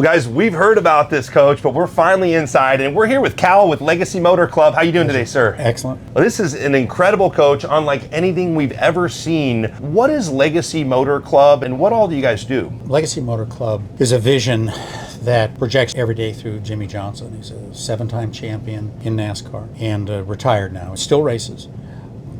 Well, guys, we've heard about this, Coach, but we're finally inside, and we're here with Cal with Legacy Motor Club. How you doing today, sir? Excellent. Well, this is an incredible coach, unlike anything we've ever seen. What is Legacy Motor Club, and what all do you guys do? Legacy Motor Club is a vision that projects every day through Jimmy Johnson. He's a 7-time champion in NASCAR and retired now. Still races,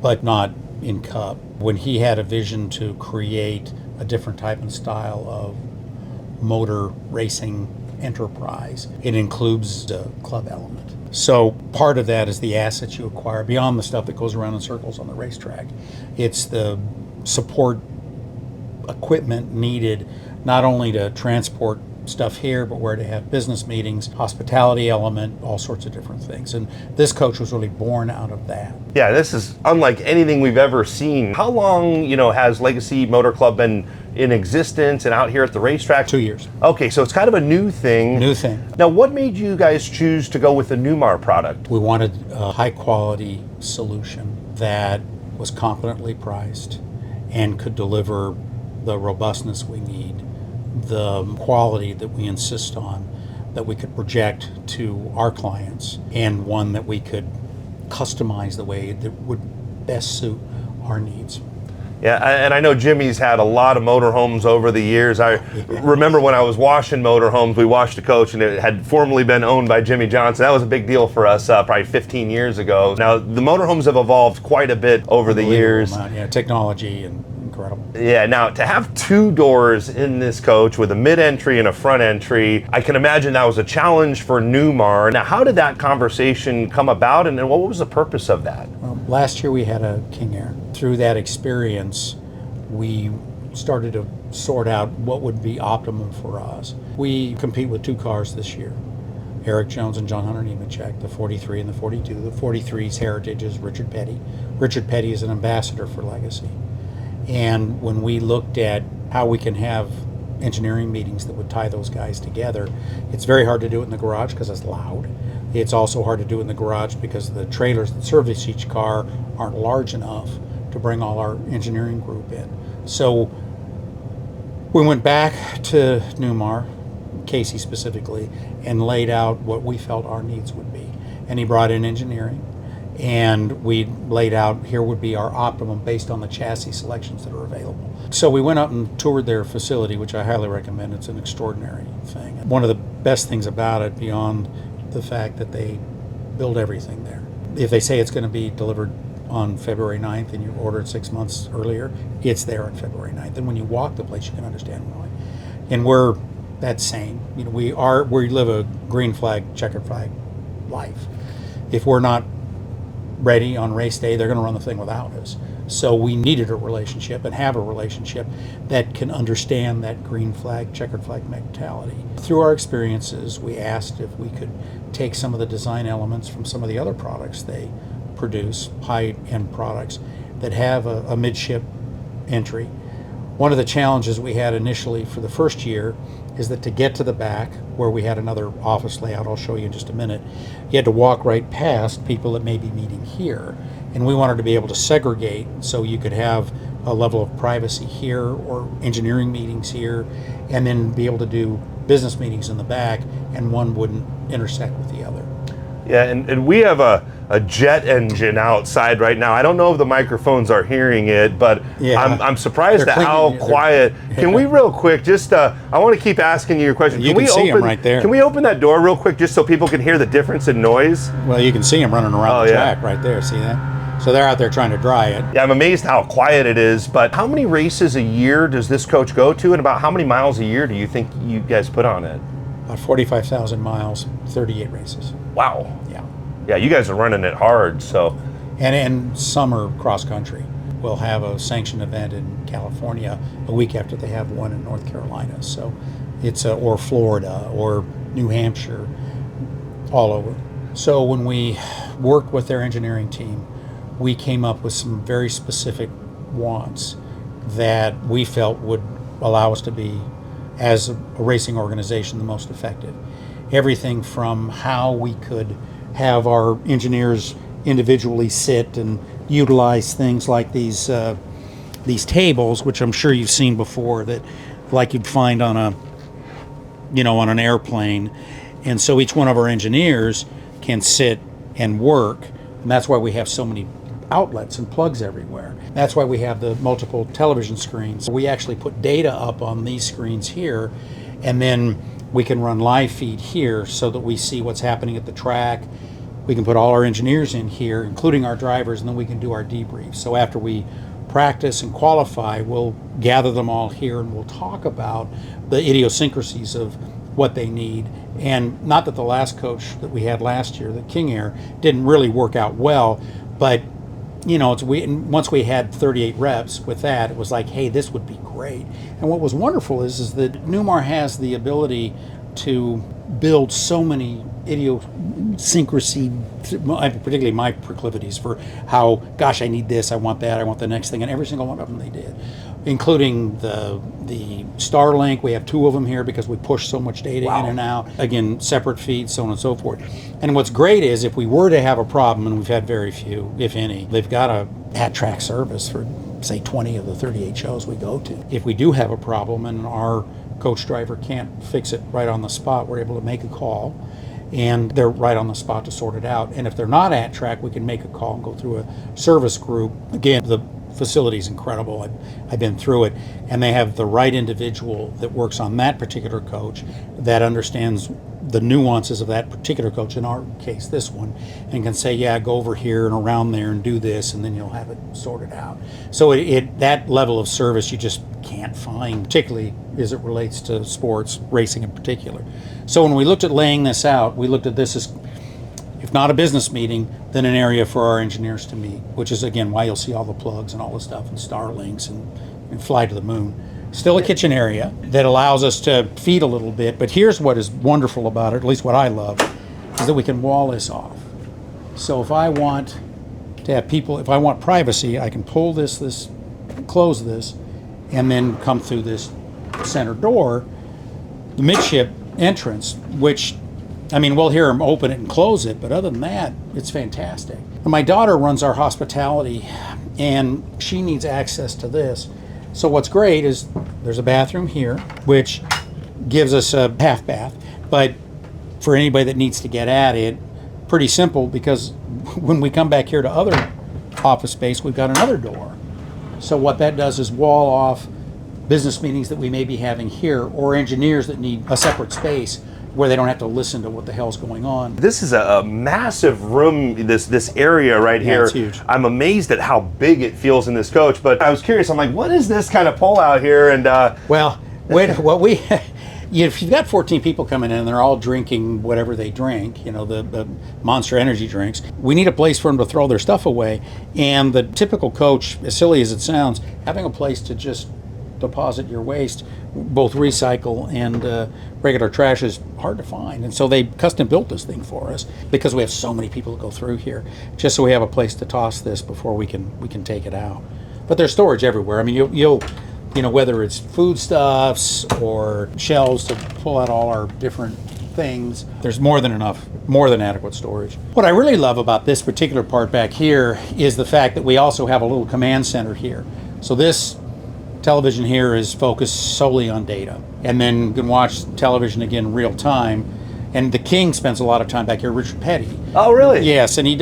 but not in Cup. When he had a vision to create a different type and style of motor racing enterprise, it includes the club element. So part of that is the assets you acquire beyond the stuff that goes around in circles on the racetrack. It's the support equipment needed not only to transport stuff here, but where to have business meetings, hospitality element, all sorts of different things. And this coach was really born out of that. Yeah, this is unlike anything we've ever seen. How long, has Legacy Motor Club been in existence and out here at the racetrack? 2 years. Okay, so it's kind of a new thing. New thing. Now, what made you guys choose to go with the Newmar product? We wanted a high quality solution that was competently priced and could deliver the robustness we need, the quality that we insist on, that we could project to our clients, and one that we could customize the way that would best suit our needs. Yeah, and I know Jimmy's had a lot of motorhomes over the years. I remember when I was washing motorhomes, we washed a coach and it had formerly been owned by Jimmy Johnson. That was a big deal for us probably 15 years ago. Now, the motorhomes have evolved quite a bit over the years. Yeah, technology and incredible. Yeah, now to have 2 doors in this coach with a mid-entry and a front entry, I can imagine that was a challenge for Newmar. Now, how did that conversation come about, and what was the purpose of that? Well, last year we had a King Air. Through that experience, we started to sort out what would be optimum for us. We compete with 2 cars this year, Eric Jones and John Hunter Nemechek, the 43 and the 42. The 43's heritage is Richard Petty. Richard Petty is an ambassador for Legacy. And when we looked at how we can have engineering meetings that would tie those guys together, it's very hard to do it in the garage because it's loud. It's also hard to do it in the garage because the trailers that service each car aren't large enough to bring all our engineering group in. So we went back to Newmar, Casey specifically, and laid out what we felt our needs would be. And he brought in engineering. And we laid out here would be our optimum based on the chassis selections that are available. So we went out and toured their facility, which I highly recommend. It's an extraordinary thing. One of the best things about it, beyond the fact that they build everything there, if they say it's going to be delivered on February 9th and you order it 6 months earlier, it's there on February 9th. And when you walk the place, you can understand why. And we're that same. We live a green flag, checkered flag life. If we're not ready on race day, they're going to run the thing without us. So we needed a relationship and have a relationship that can understand that green flag, checkered flag mentality. Through our experiences, we asked if we could take some of the design elements from some of the other products they produce, high-end products that have a midship entry. One of the challenges we had initially for the first year is that to get to the back, where we had another office layout, I'll show you in just a minute, you had to walk right past people that may be meeting here. And we wanted to be able to segregate so you could have a level of privacy here or engineering meetings here, and then be able to do business meetings in the back, and one wouldn't intersect with the other. Yeah, and we have a jet engine outside right now. I don't know if the microphones are hearing it, but yeah, I'm surprised at how quiet. Can we real quick, just, I want to keep asking you your question. You can see them right there. Can we open that door real quick just so people can hear the difference in noise? Well, you can see them running around the track right there, see that? So they're out there trying to dry it. Yeah, I'm amazed how quiet it is, but how many races a year does this coach go to, and about how many miles a year do you think you guys put on it? About 45,000 miles, 38 races. Wow. Yeah. Yeah, you guys are running it hard, so. And in summer cross country, we'll have a sanctioned event in California a week after they have one in North Carolina. So it's or Florida or New Hampshire, all over. So when we worked with their engineering team, we came up with some very specific wants that we felt would allow us to be, as a racing organization, the most effective. Everything from how we could have our engineers individually sit and utilize things like these tables, which I'm sure you've seen before, that like you'd find on a on an airplane. And so each one of our engineers can sit and work. And that's why we have so many outlets and plugs everywhere. That's why we have the multiple television screens. We actually put data up on these screens here, and then we can run live feed here so that we see what's happening at the track. We can put all our engineers in here, including our drivers, and then we can do our debrief. So after we practice and qualify, we'll gather them all here and we'll talk about the idiosyncrasies of what they need. And not that the last coach that we had last year, the King Air, didn't really work out well, but once we had 38 reps with that, it was like, hey, this would be great. And what was wonderful is that Newmar has the ability to build so many idiosyncrasy, particularly my proclivities for how, gosh, I need this, I want that, I want the next thing, and every single one of them they did, including the Starlink. We have 2 of them here because we push so much data in and out. Again, separate feeds, so on and so forth. And what's great is if we were to have a problem, and we've had very few, if any, they've got a at-track service for, say, 20 of the 38 shows we go to. If we do have a problem and our coach driver can't fix it right on the spot, we're able to make a call, and they're right on the spot to sort it out. And if they're not at track, we can make a call and go through a service group. Again, the facility's incredible. I've been through it, and they have the right individual that works on that particular coach that understands the nuances of that particular coach, in our case this one, and can say, yeah, go over here and around there and do this, and then you'll have it sorted out. So that level of service you just can't find, particularly as it relates to sports, racing in particular. So when we looked at laying this out, we looked at this as, if not a business meeting, then an area for our engineers to meet, which is, again, why you'll see all the plugs and all the stuff and Starlinks and fly to the moon. Still a kitchen area that allows us to feed a little bit, but here's what is wonderful about it, at least what I love, is that we can wall this off. So if I want to have people, if I want privacy, I can pull this, close this, and then come through this center door, the midship entrance, which, I mean, we'll hear them open it and close it, but other than that, it's fantastic. And my daughter runs our hospitality, and she needs access to this. So what's great is there's a bathroom here, which gives us a half bath, but for anybody that needs to get at it, pretty simple, because when we come back here to other office space, we've got another door. So what that does is wall off business meetings that we may be having here, or engineers that need a separate space where they don't have to listen to what the hell's going on. This is a massive room, this area right here. It's huge. I'm amazed at how big it feels in this coach, but I was curious, I'm like, what is this kind of pull out here? And if you've got 14 people coming in and they're all drinking whatever they drink, the Monster Energy drinks, we need a place for them to throw their stuff away. And the typical coach, as silly as it sounds, having a place to just deposit your waste, both recycle and regular trash, is hard to find. And so they custom built this thing for us because we have so many people that go through here, just so we have a place to toss this before we can take it out. But there's storage everywhere. I mean, you'll whether it's foodstuffs or shelves to pull out all our different things, there's more than adequate storage. What I really love about this particular part back here is the fact that we also have a little command center here. So this television here is focused solely on data, and then you can watch television again real time. And the King spends a lot of time back here, Richard Petty. Oh, really? Yes, and he's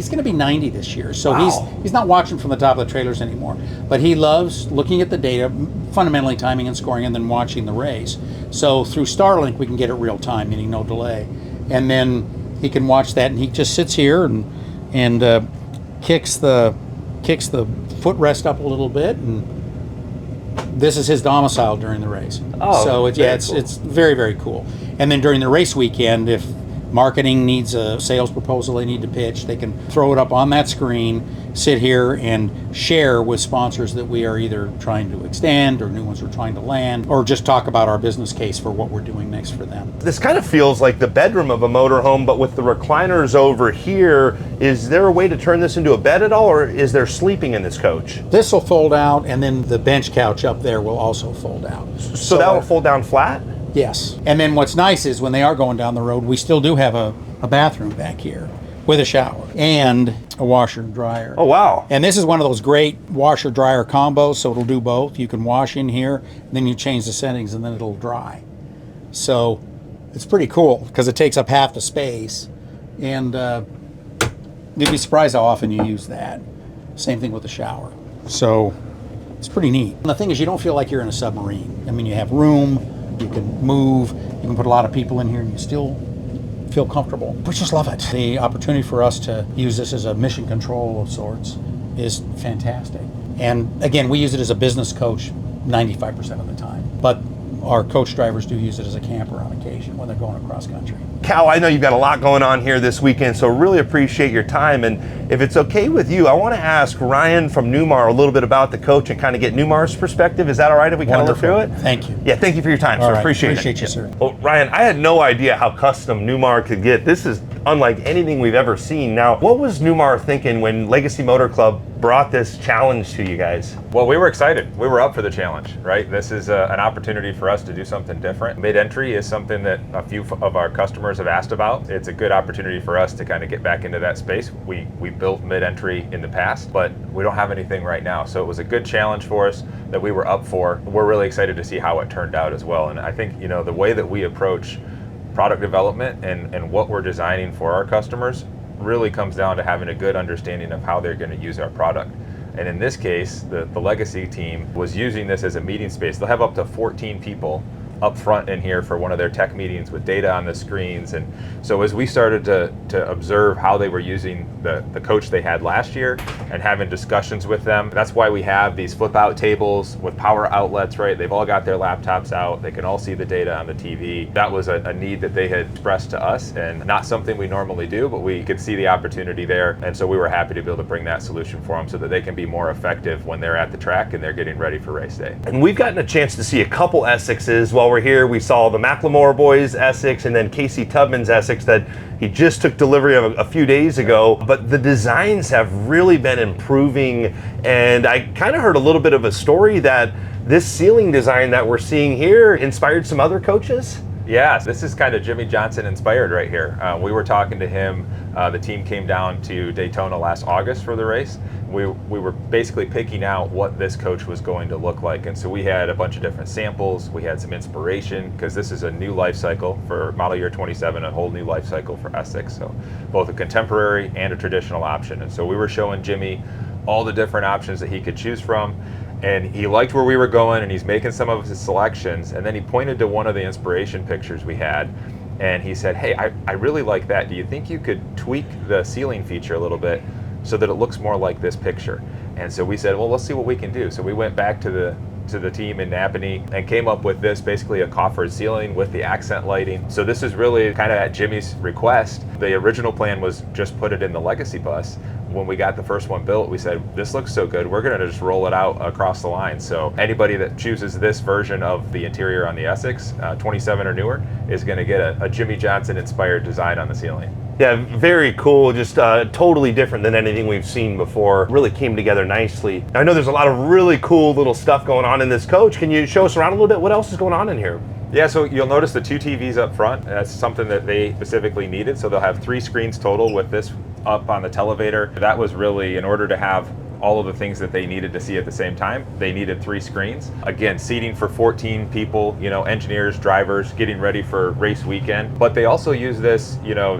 going to be 90 this year, so wow. he's not watching from the top of the trailers anymore. But he loves looking at the data, fundamentally timing and scoring, and then watching the race. So through Starlink, we can get it real time, meaning no delay. And then he can watch that, and he just sits here and kicks the footrest up a little bit, and this is his domicile during the race. Oh, so cool. It's very, very cool. And then during the race weekend, if marketing needs a sales proposal they need to pitch, they can throw it up on that screen, sit here and share with sponsors that we are either trying to extend or new ones we're trying to land, or just talk about our business case for what we're doing next for them. This kind of feels like the bedroom of a motorhome, but with the recliners over here. Is there a way to turn this into a bed at all, or is there sleeping in this coach? This will fold out, and then the bench couch up there will also fold out. So that will fold down flat? Yes. And then what's nice is when they are going down the road, we still do have a bathroom back here with a shower and a washer and dryer. Oh, wow. And this is one of those great washer dryer combos, so it'll do both. You can wash in here, then you change the settings, and then it'll dry. So it's pretty cool because it takes up half the space, and you'd be surprised how often you use that. Same thing with the shower. So it's pretty neat. And the thing is, you don't feel like you're in a submarine. I mean, you have room, you can move, you can put a lot of people in here, and you still feel comfortable. We just love it. The opportunity for us to use this as a mission control of sorts is fantastic. And again, we use it as a business coach 95% of the time. But our coach drivers do use it as a camper on occasion when they're going across country. Cal, I know you've got a lot going on here this weekend, so really appreciate your time. And if it's okay with you, I want to ask Ryan from Newmar a little bit about the coach and kind of get Newmar's perspective. Is that all right if we kind of look through it? Thank you. Yeah, thank you for your time, sir. Right. Appreciate you, sir. Well, Ryan, I had no idea how custom Newmar could get. This is unlike anything we've ever seen. Now, what was Newmar thinking when Legacy Motor Club brought this challenge to you guys? Well, we were excited. We were up for the challenge, right? This is an opportunity for us to do something different. Mid-entry is something that a few of our customers have asked about. It's a good opportunity for us to kind of get back into that space. We built mid-entry in the past, but we don't have anything right now. So it was a good challenge for us that we were up for. We're really excited to see how it turned out as well. And I think, you know, the way that we approach product development and what we're designing for our customers really comes down to having a good understanding of how they're going to use our product. And in this case, the Legacy team was using this as a meeting space. They'll have up to 14 people up front in here for one of their tech meetings with data on the screens. And so as we started to observe how they were using the coach they had last year and having discussions with them, that's why we have these flip out tables with power outlets, right? They've all got their laptops out. They can all see the data on the TV. That was a need that they had expressed to us, and not something we normally do, but we could see the opportunity there. And so we were happy to be able to bring that solution for them so that they can be more effective when they're at the track and they're getting ready for race day. And we've gotten a chance to see a couple Essexes while we're here. We saw the McLemore boys Essex and then Casey Tubman's Essex that he just took delivery of a few days ago. But the designs have really been improving, and I kind of heard a little bit of a story that this ceiling design that we're seeing here inspired some other coaches. Yeah, this is kind of Jimmy Johnson inspired right here. We were talking to him. The team came down to Daytona last August for the race. We were basically picking out what this coach was going to look like. And so we had a bunch of different samples. We had some inspiration because this is a new life cycle for model year 27, a whole new life cycle for Essex. So both a contemporary and a traditional option. And so we were showing Jimmy all the different options that he could choose from. And he liked where we were going, and he's making some of his selections. And then he pointed to one of the inspiration pictures we had, and he said, hey, I really like that. Do you think you could tweak the ceiling feature a little bit so that it looks more like this picture? And so we said, well, let's see what we can do. So we went back to the team in Napanee and came up with this, basically a coffered ceiling with the accent lighting. So this is really kind of at Jimmy's request. The original plan was just put it in the Legacy bus. When we got the first one built, we said, this looks so good, we're gonna just roll it out across the line. So anybody that chooses this version of the interior on the Essex, 27 or newer, is gonna get a Jimmy Johnson inspired design on the ceiling. Yeah, very cool. Just totally different than anything we've seen before. Really came together nicely. I know there's a lot of really cool little stuff going on in this coach. Can you show us around a little bit? What else is going on in here? Yeah, so you'll notice the 2 TVs up front. That's something that they specifically needed. So they'll have 3 screens total with this up on the televator. That was really in order to have all of the things that they needed to see at the same time. They needed 3 screens. Again, seating for 14 people, you know, engineers, drivers, getting ready for race weekend. But they also use this, you know,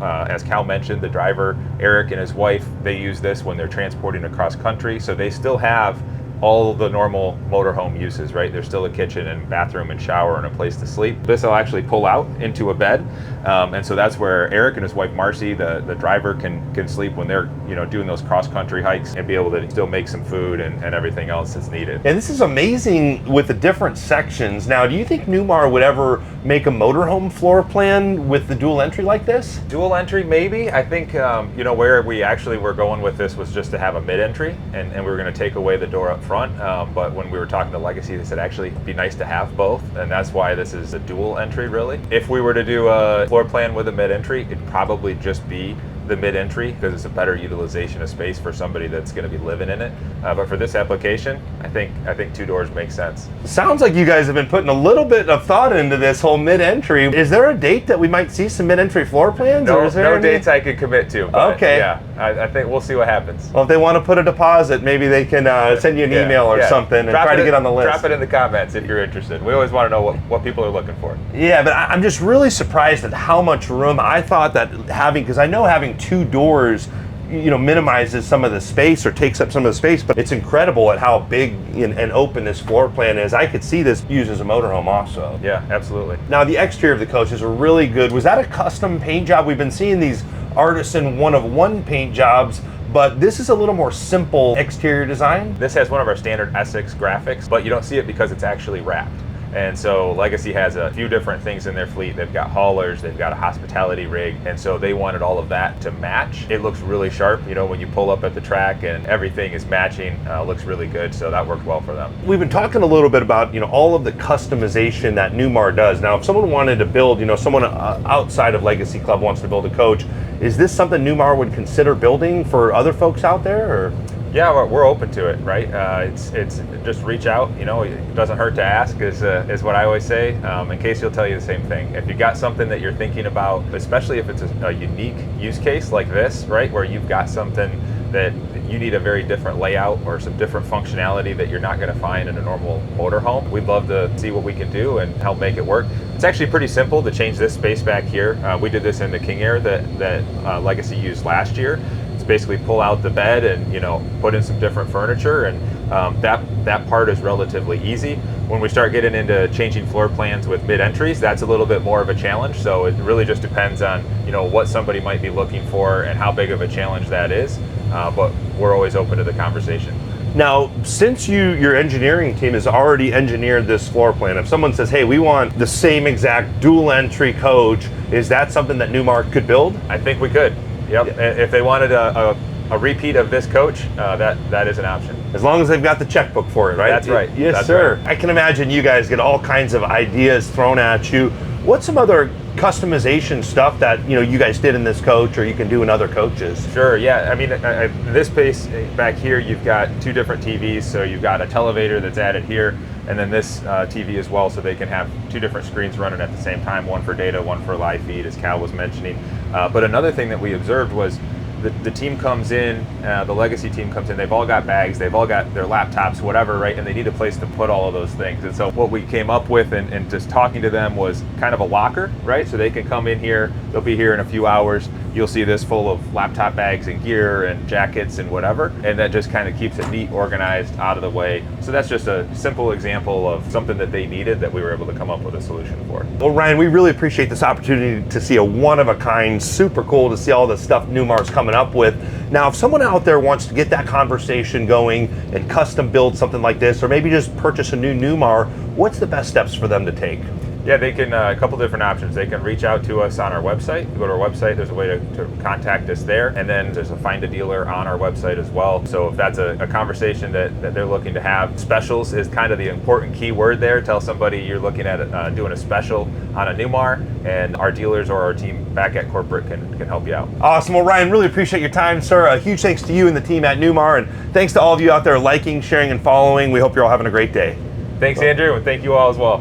as Cal mentioned, the driver, Eric and his wife, they use this when they're transporting across country. So they still have all the normal motorhome uses, right? There's still a kitchen and bathroom and shower and a place to sleep. This will actually pull out into a bed. And so that's where Eric and his wife Marcy, the driver, can sleep when they're, you know, doing those cross-country hikes and be able to still make some food and everything else that's needed. And this is amazing with the different sections. Now, do you think Newmar would ever make a motorhome floor plan with the dual entry like this? Dual entry, maybe. I think, you know, where we actually were going with this was just to have a mid-entry, and we were going to take away the door up front. But when we were talking to Legacy, they said actually it'd be nice to have both, and that's why this is a dual entry, really. If we were to do a floor plan with a mid-entry, it'd probably just be the mid-entry because it's a better utilization of space for somebody that's going to be living in it. But for this application, I think 2 doors makes sense. Sounds like you guys have been putting a little bit of thought into this whole mid-entry. Is there a date that we might see some mid-entry floor plans? No, or is there no dates I could commit to. But okay. Yeah, I think we'll see what happens. Well, if they want to put a deposit, maybe they can send you an email or something and try to get on the list. Drop it in the comments if you're interested. We always want to know what people are looking for. Yeah, but I'm just really surprised at how much room. I thought that because I know having 2 doors, minimizes some of the space or takes up some of the space, but it's incredible at how big and open this floor plan is. I could see this used as a motorhome also. Yeah, absolutely. Now, the exterior of the coach is really good. Was that a custom paint job? We've been seeing these artisan one-of-one paint jobs, but this is a little more simple exterior design. This has one of our standard Essex graphics, but you don't see it because it's actually wrapped. And so Legacy has a few different things in their fleet. They've got haulers, they've got a hospitality rig, and so they wanted all of that to match. It looks really sharp, when you pull up at the track and everything is matching, looks really good, so that worked well for them. We've been talking a little bit about, all of the customization that Newmar does. Now, if someone wanted to build, someone outside of Legacy Club wants to build a coach, is this something Newmar would consider building for other folks out there, or? Yeah, we're open to it, right? It's just reach out. It doesn't hurt to ask, is what I always say. And Casey will tell you the same thing. If you got something that you're thinking about, especially if it's a unique use case like this, right, where you've got something that you need a very different layout or some different functionality that you're not going to find in a normal motorhome, we'd love to see what we can do and help make it work. It's actually pretty simple to change this space back here. We did this in the King Air that Legacy used last year. Basically pull out the bed and put in some different furniture, and that part is relatively easy. When we start getting into changing floor plans with mid-entries, that's a little bit more of a challenge. So it really just depends on what somebody might be looking for and how big of a challenge that is. But we're always open to the conversation. Now, since your engineering team has already engineered this floor plan, if someone says, hey, we want the same exact dual entry coach, is that something that Newmar could build? I think we could. Yep. Yeah. If they wanted a repeat of this coach, that is an option. As long as they've got the checkbook for it, right? That's right. Yes, That's sir. Right. I can imagine you guys get all kinds of ideas thrown at you. What's some other customization stuff that you guys did in this coach, or you can do in other coaches? Sure. Yeah. I mean, this space back here, you've got 2 different TVs. So you've got a televator that's added here, and then this TV as well, so they can have 2 different screens running at the same time, one for data, one for live feed, as Cal was mentioning. But another thing that we observed was the team comes in, the Legacy team comes in, they've all got bags, they've all got their laptops, whatever, right? And they need a place to put all of those things. And so what we came up with and just talking to them was kind of a locker, right? So they can come in here, they'll be here in a few hours. You'll see this full of laptop bags and gear and jackets and whatever. And that just kind of keeps it neat, organized, out of the way. So that's just a simple example of something that they needed that we were able to come up with a solution for. Well, Ryan, we really appreciate this opportunity to see a one-of-a-kind, super cool to see all the stuff Newmar's coming up with. Now, if someone out there wants to get that conversation going and custom build something like this, or maybe just purchase a new Newmar, what's the best steps for them to take? Yeah, they can, a couple different options. They can reach out to us on our website. You go to our website, there's a way to contact us there. And then there's a find a dealer on our website as well. So if that's a conversation that they're looking to have, specials is kind of the important key word there. Tell somebody you're looking at doing a special on a Newmar, and our dealers or our team back at corporate can help you out. Awesome. Well, Ryan, really appreciate your time, sir. A huge thanks to you and the team at Newmar, and thanks to all of you out there liking, sharing, and following. We hope you're all having a great day. Thanks, Andrew, and thank you all as well.